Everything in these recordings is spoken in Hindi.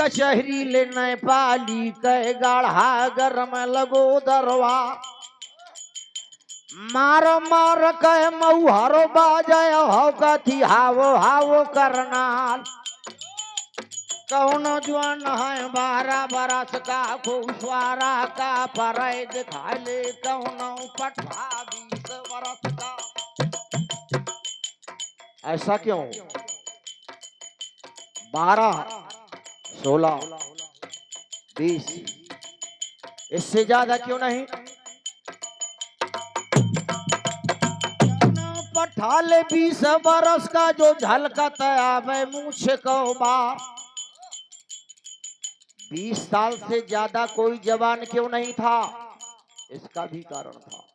कचहरी ले नेपाली कह गाढ़ा गरम लगो दरवा मार मार कह मऊहरो बाजय हो कथी हावो हावो करनाल कौनो जवान है 12 बरस का खुशवारा का परय दिखा ले कौनो पठा 20 बरस का। ऐसा क्यों? 12, 16, 20 इससे ज्यादा क्यों नहीं? पठा ले 20 बरस का जो झलकत आवे मूछ को बार। 20 साल से ज्यादा कोई जवान क्यों नहीं था? इसका भी कारण था।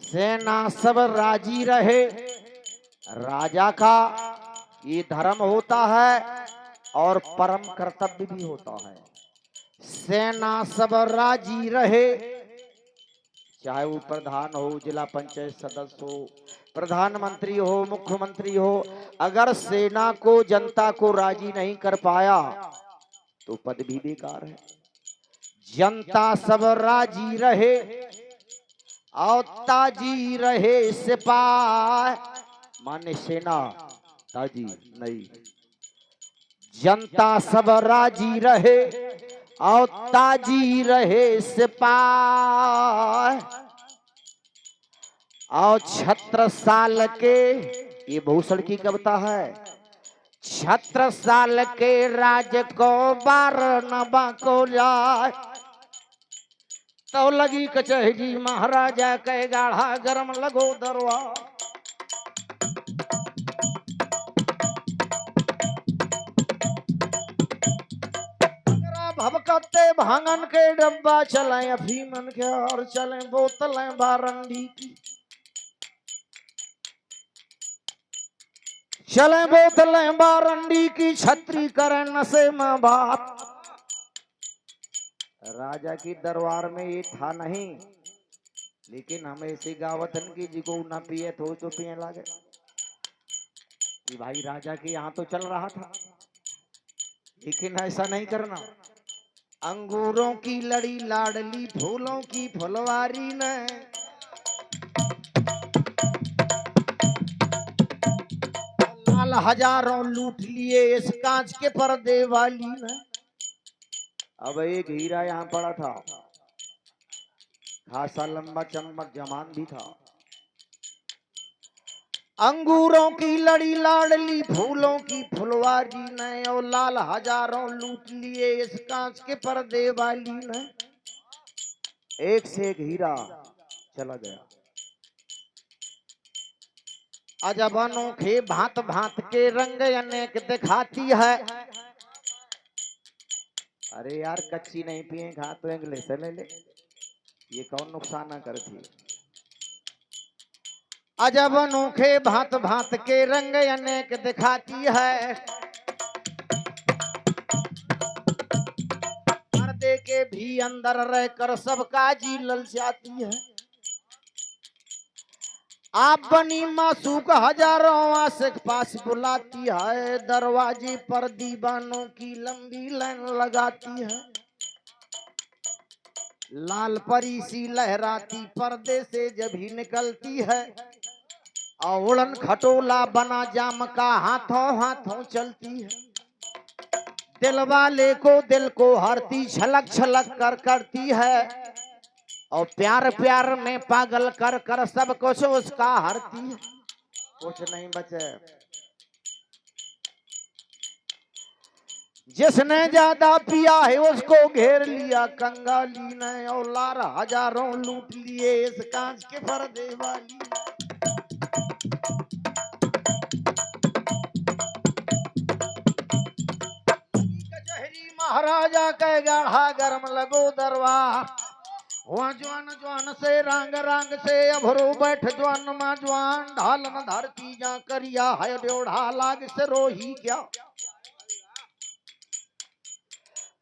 सेना सब राजी रहे, राजा का ये धर्म होता है और परम कर्तव्य भी होता है। सेना सब राजी रहे, चाहे वो प्रधान हो, जिला पंचायत सदस्य हो, प्रधानमंत्री हो, मुख्यमंत्री हो, अगर सेना को जनता को राजी नहीं कर पाया तो पद भी बेकार है। जनता सब राजी रहे और ताजी रहे सिपाह, माने सेना ताजी नहीं। जनता सब राजी रहे और ताजी रहे सिपाह और 36 साल के, ये भूषण की कविता है। 36 साल के राज को 12 नबा को जाए तो लगी कचहरी महाराजा कह गाढ़ा गरम लगो दरवा। भबकते भांगन के डब्बा चलें अफीमन के और चलें बोतलें बारंडी की, चलें बोतलें बारंडी की, छतरी करें नशे में बात। राजा की दरबार में ये था नहीं, लेकिन हमें ऐसी गावतन की जिको न पिए तो पिए लागे कि भाई राजा के यहाँ तो चल रहा था, लेकिन ऐसा नहीं करना। अंगूरों की लड़ी लाडली फूलों की फुलवारी ने लाल हजारों लूट लिए इस कांच के पर्दे वाली ने। अब एक हीरा यहाँ पड़ा था, खासा लंबा चम्मक जमान भी था। अंगूरों की लड़ी लाडली फूलों की फुलवारी ने और लाल हजारों लूट लिए इस कांच के पर्दे वाली ने। एक से एक हीरा चला गया। अजब अनोखे भांत भांत के रंग अनेक दिखाती है। अरे यार कच्ची नहीं पिए खा तो इंग्लिश से ले ले, ये कौन नुकसान ना करती। अजब अनोखे भांत भांत के रंग अनेक दिखाती है, पर्दे के भी अंदर रहकर सबका जी ललचाती है। आप बनी मासूक हजारों आशिक पास बुलाती है, दरवाजे पर दीवानों की लंबी लाइन लगाती है। लाल परी सी लहराती पर्दे से जब ही निकलती है और उड़न खटोला बना जाम का हाथों हाथों चलती है। दिल वाले को दिल को हरती छलक छलक कर करती है और प्यार प्यार में पागल कर कर सब कुछ उसका हरती है। कुछ नहीं बचे। जिसने ज्यादा पिया है उसको घेर लिया कंगाली ने और लार हजारों लूट लिए इस कांच के पर्दे वाली। कचहरी महाराजा के गाढ़ा गरम लगो दरबार। हुआ जवान जवान से रंग रंग से अभरो बैठ जवान मा जवान ढालन धरती जा करिया है ड्योढ़ा लाग से रोही क्या।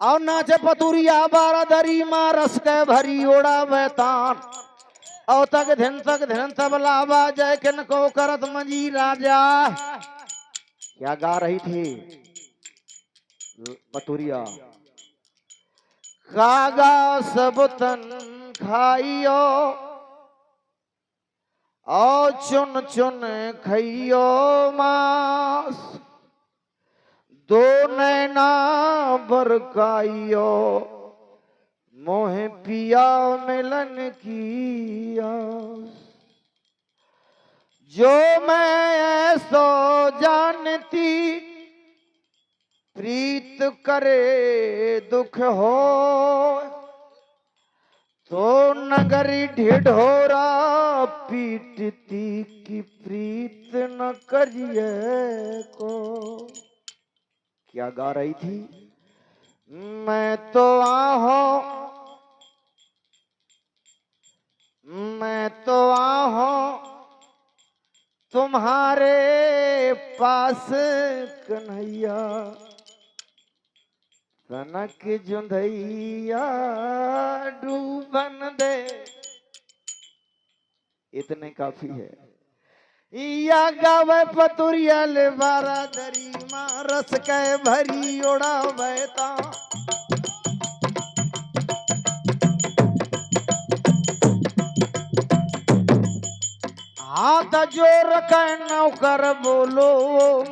और नाच पतुरिया बारादरी माँ रस के भरी ओड़ा बैतान और तक धन तबला बाजय किन को करत मंजी राजा। क्या गा रही थी? पतुरिया कागा सब तन खाइयो और चुन चुन खइयो मांस दो नैना बरकाइयो मोहे पिया मिलन की आस जो मैं सो जानती प्रीत करे दुख हो तो नगरी ढिढोरा पीटती की प्रीत न करिए को। क्या गा रही थी? मैं तो आहो तुम्हारे पास कन्हैया कनक जुंधैया डूबन दे। इतने काफी है। या गावे पतुरिया ले बारादरी मां रस के भरी उड़ावे ता हाथ जोर के नौकर बोलो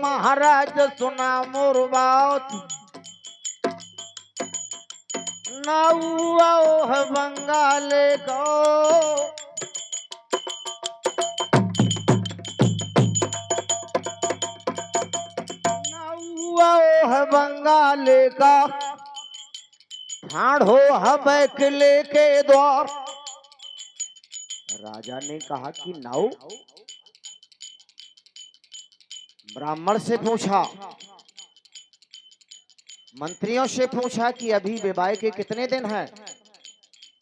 महाराज सुना मोर बात नाऊ है बंगाले को है बंगाले का ठाढ़ो है बैकले के द्वार। राजा ने कहा कि नाऊ ब्राह्मण से पूछा मंत्रियों से पूछा कि अभी विवाह के कितने दिन हैं?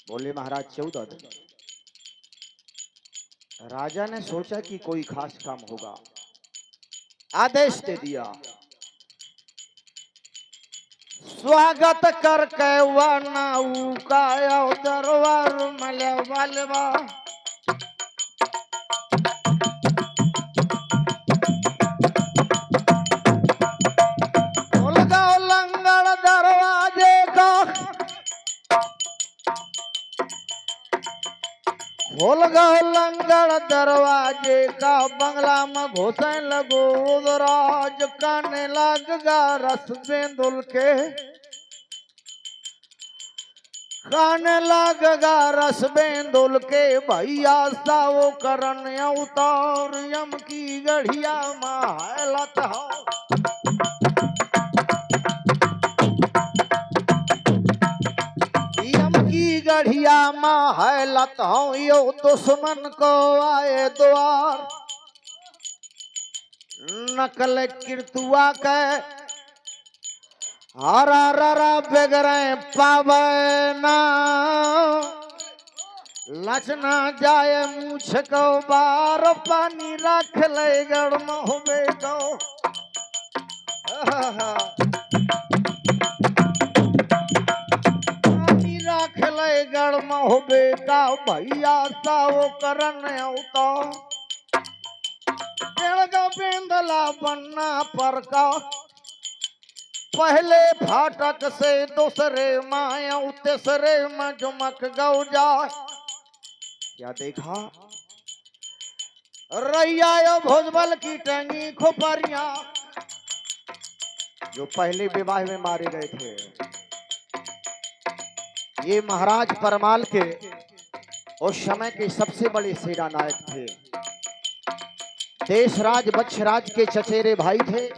बोले महाराज 14 दिन। राजा ने सोचा कि कोई खास काम होगा, आदेश दे दिया स्वागत करके वनाऊ का दरबार मले वालवा लंगड़ दरवाजे का खोल गो लंगड़ दरवाजे का बंगला में घुसने लगो राज काने लग गा रस बेंदुल के खाने लगेगा रस बेंदुल के भैया सावो करन अवतार यम की गढ़िया महलत हो। यम की गढ़िया महलत हो यो दुश्मन को आए द्वार नकल किरतुआ के हरा ररा बेगरे पावना लचना जाए मूछ को बार पानी रख ले गड़ मोहबे को पानी रख ले गड़ मोहबे का भैया साओ करन औतो बेड़गा बेंदला बनना पर का पहले फाटक से दूसरे माया तीसरे में जुमक गौ जाए। क्या देखा? रैया भोजबल की टंगी खोपरिया जो पहले विवाह में मारे गए थे। ये महाराज परमाल के उस समय के सबसे बड़े सेना नायक थे। देशराज बक्षराज के चचेरे भाई थे।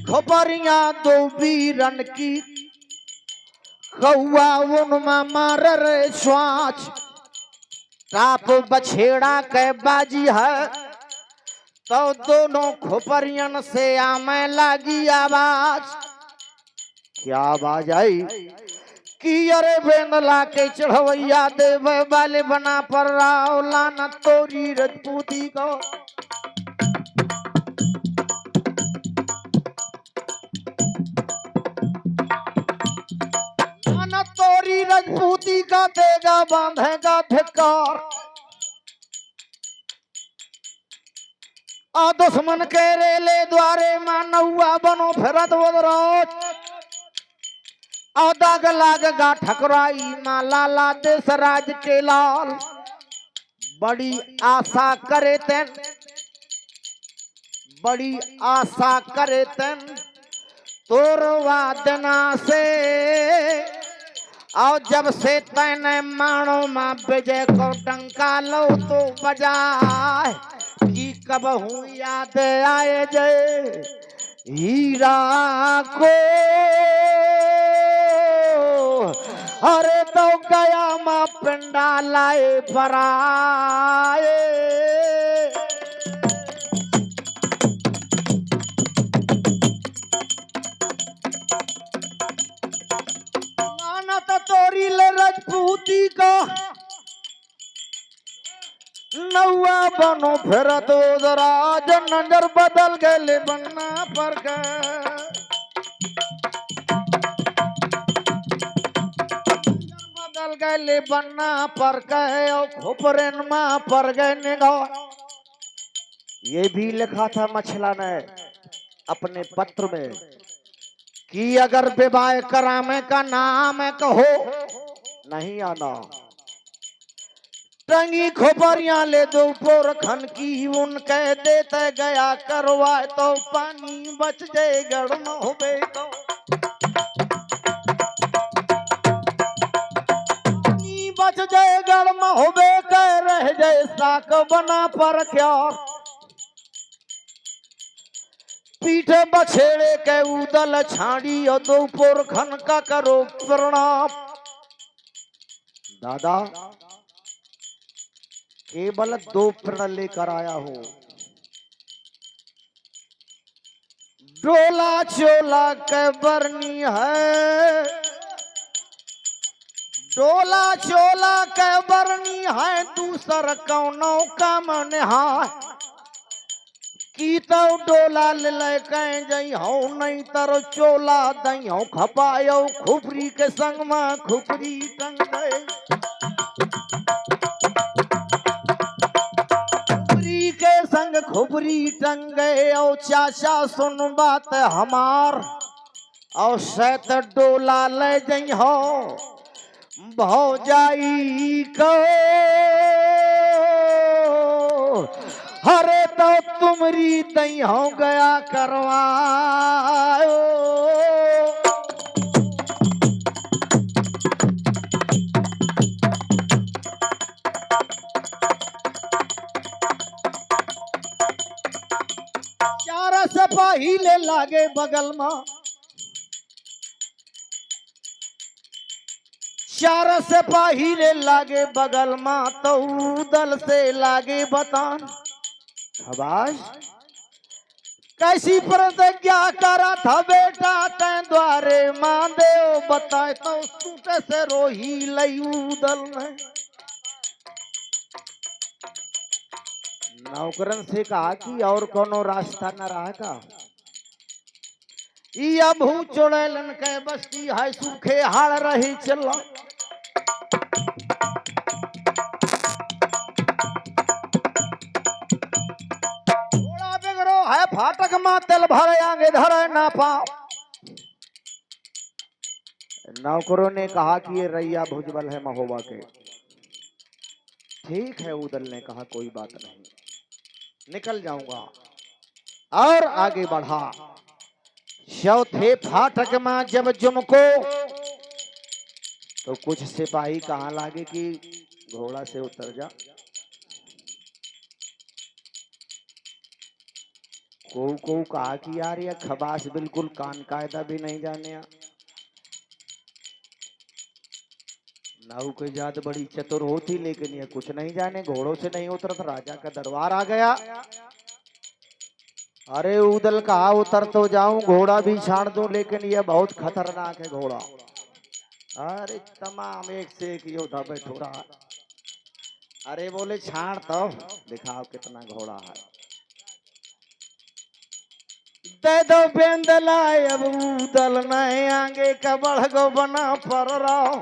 खोपरिया दो वीरन की कौआ उनमें मार रे स्वाच टाप बछेड़ा के बाजी है तो दोनों खोपरियन से आमे लगी आवाज। क्या आवाज आई कि अरे बेंदला के चढ़वैया देवे वाले बना पर राव लाना तोरी रजपूती को। तोरी रजपूती का देगा बांधेगा धिक्कार। आ दुश्मन के रेले द्वारे मां नौआ बनो फिरत उदरोच आ दाग लाग गा ठकुराई मां लाला देश राज के लाल बड़ी आशा करे तेन बड़ी आशा करे तेन तोर वादना से और जब से तैने मानो मां विजय को डंका लो तो बजाए कि कब हूँ याद आए जय हीरा को अरे तो गया मां पिंडा लाए बराए तोरी ले राजपूती का नौआ बनो फिरत उदराज नजर बदल गए बन्ना पर बदल गए बन्ना पर खोपरेन मां पर गए निगाह। ये भी लिखा था मछला ने अपने पत्र में कि अगर विवाह करामे का नाम कहो नहीं आना टंगी खोपरियां ले दो पोर खन की उनके देते गया करवाए तो पानी बच जाए गड़ न होबे तो पानी बच जाए गड़ में होबे कह रह जाए साक बना पर क्या पीठे बछेड़े के उदल छाड़ी और दो पोर खन का करो प्रणाम। दादा केवल 2 प्रण लेकर आया हूं डोला चोला के बरनी है डोला चोला के बरनी है दूसर कौनो काम निहाय की तो डोला ले कहीं जई हो नहीं तर चोला दई हो खपायो खुपरी के संग में खुपरी टंग गए खुपरी के संग खुपरी टंग गए और चाचा सुन बात हमार और सैत डोला ले जई हो भौजाई को हरे तो तुमरी तई हो गया करवाओ चार सिपाही ले लागे बगल में चार सिपाही ले लागे बगल में तो दल से लागे बतान शाबाश कैसी प्रतिज्ञा करा था बेटा तै द्वारे मां देव बताए तो टूटे से रोही लयू दल में नौकरन से कहा कि और कोनो रास्ता न रहा का या भू चुड़ैलन के बस्ती है सूखे हाड़ रही चला है फाटक मां तेल भरे आगे धरे ना पाओ। नौकरों ने कहा कि ये रैया भुजबल है महोबा के। ठीक है उदल ने कहा कोई बात नहीं निकल जाऊंगा और आगे बढ़ा। चौथे फाटक में जब जुमको तो कुछ सिपाही कहाँ लागे कि घोड़ा से उतर जा को कहा कि यार ये खबास बिल्कुल कान कायदा भी नहीं जाने नाऊ की जात बड़ी चतुर होती लेकिन ये कुछ नहीं जाने घोड़ों से नहीं उतरत राजा का दरबार आ गया। अरे उदल कहा उतर तो जाऊं घोड़ा भी छाड़ दूं लेकिन ये बहुत खतरनाक है घोड़ा। अरे तमाम एक से एक योद्धा बैठो रहा। अरे बोले छाड़ तो दिखाओ कितना घोड़ा है दे दो बेंदला अब उदल नहीं आगे का बढ़ गो बना पर रहो।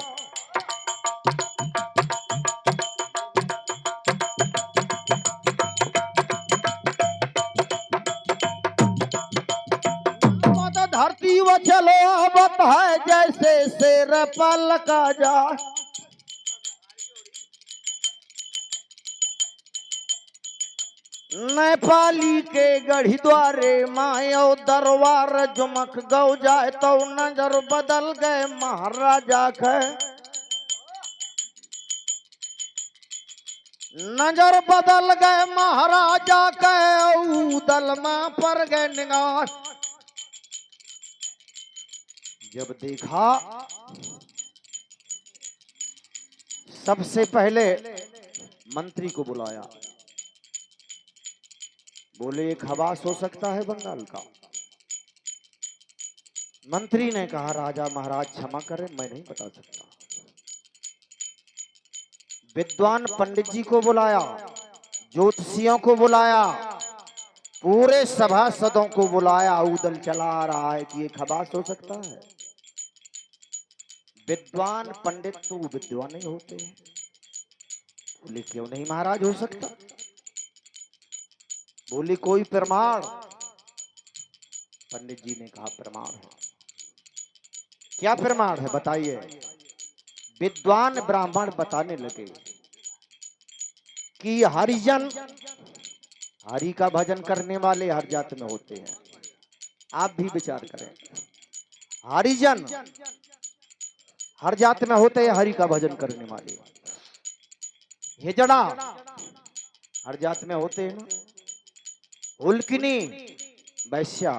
जीव चलो आवत है जैसे शेर पल का जा। नेपाली के गढ़ी द्वारे मायो दरबार जुमक गौ जाए तो नजर बदल गए महाराजा के। नजर बदल गए महाराजा के उदल में पर गए निगाह। जब देखा सबसे पहले मंत्री को बुलाया, बोले एक खबास हो सकता है बंगाल का। मंत्री ने कहा राजा महाराज क्षमा करें, मैं नहीं बता सकता। विद्वान पंडित जी को बुलाया, ज्योतिषियों को बुलाया, पूरे सभासदों को बुलाया, उदल चला आ रहा है कि ये खबास हो सकता है। विद्वान पंडित तो विद्वान नहीं होते हैं। बोले क्यों नहीं महाराज हो सकता? बोली कोई प्रमाण? पंडित जी ने कहा प्रमाण है। क्या प्रमाण है बताइए? विद्वान ब्राह्मण बताने लगे कि हरिजन, हरि का भजन करने वाले हर जात में होते हैं। आप भी विचार करें, हरिजन हर जात में होते हैं, हरि का भजन करने वाले। हिजड़ा हर जात में होते हैं ना। हुल्किनी वैश्या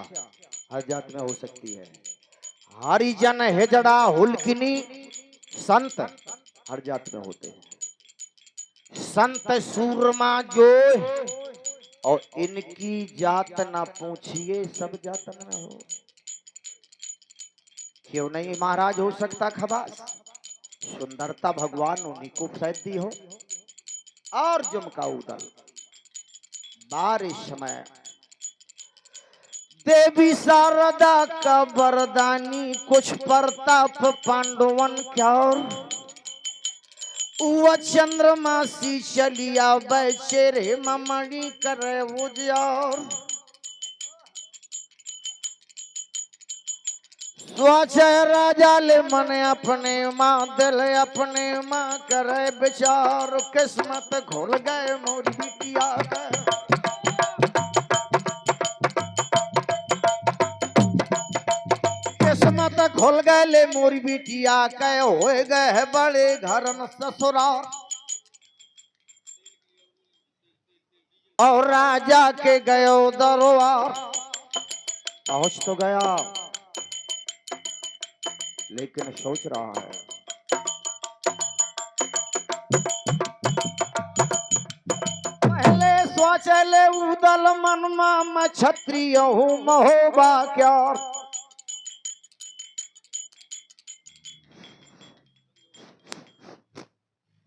हर जात में हो सकती है। हरिजन, हिजड़ा, हुल्किनी, संत हर जात में होते हैं। संत सूरमा जो और इनकी जात ना पूछिए, सब जातन में हो। क्यों नहीं महाराज हो सकता खबास? सुंदरता भगवान उन्हीं को शायद दी हो। और जुमका उदल बारिश समय देवी शारदा का वरदानी, कुछ प्रताप पांडवन क्या वो चंद्रमासी चलिया बैचेरे ममणी करे उजियार। स्वच्छ राजा ले मन अपने माँ, दिल अपने माँ करे विचार। किस्मत खोल गए मोरी बिटिया का, किस्मत खोल गए ले मोरी बिटिया के। हो गए बड़े घर न ससुराल, और राजा के गयो दरबार। पहुंच तो गया लेकिन सोच रहा है पहले सोच ले उदल मन में, मैं क्षत्रिय हूँ महोबा क्या।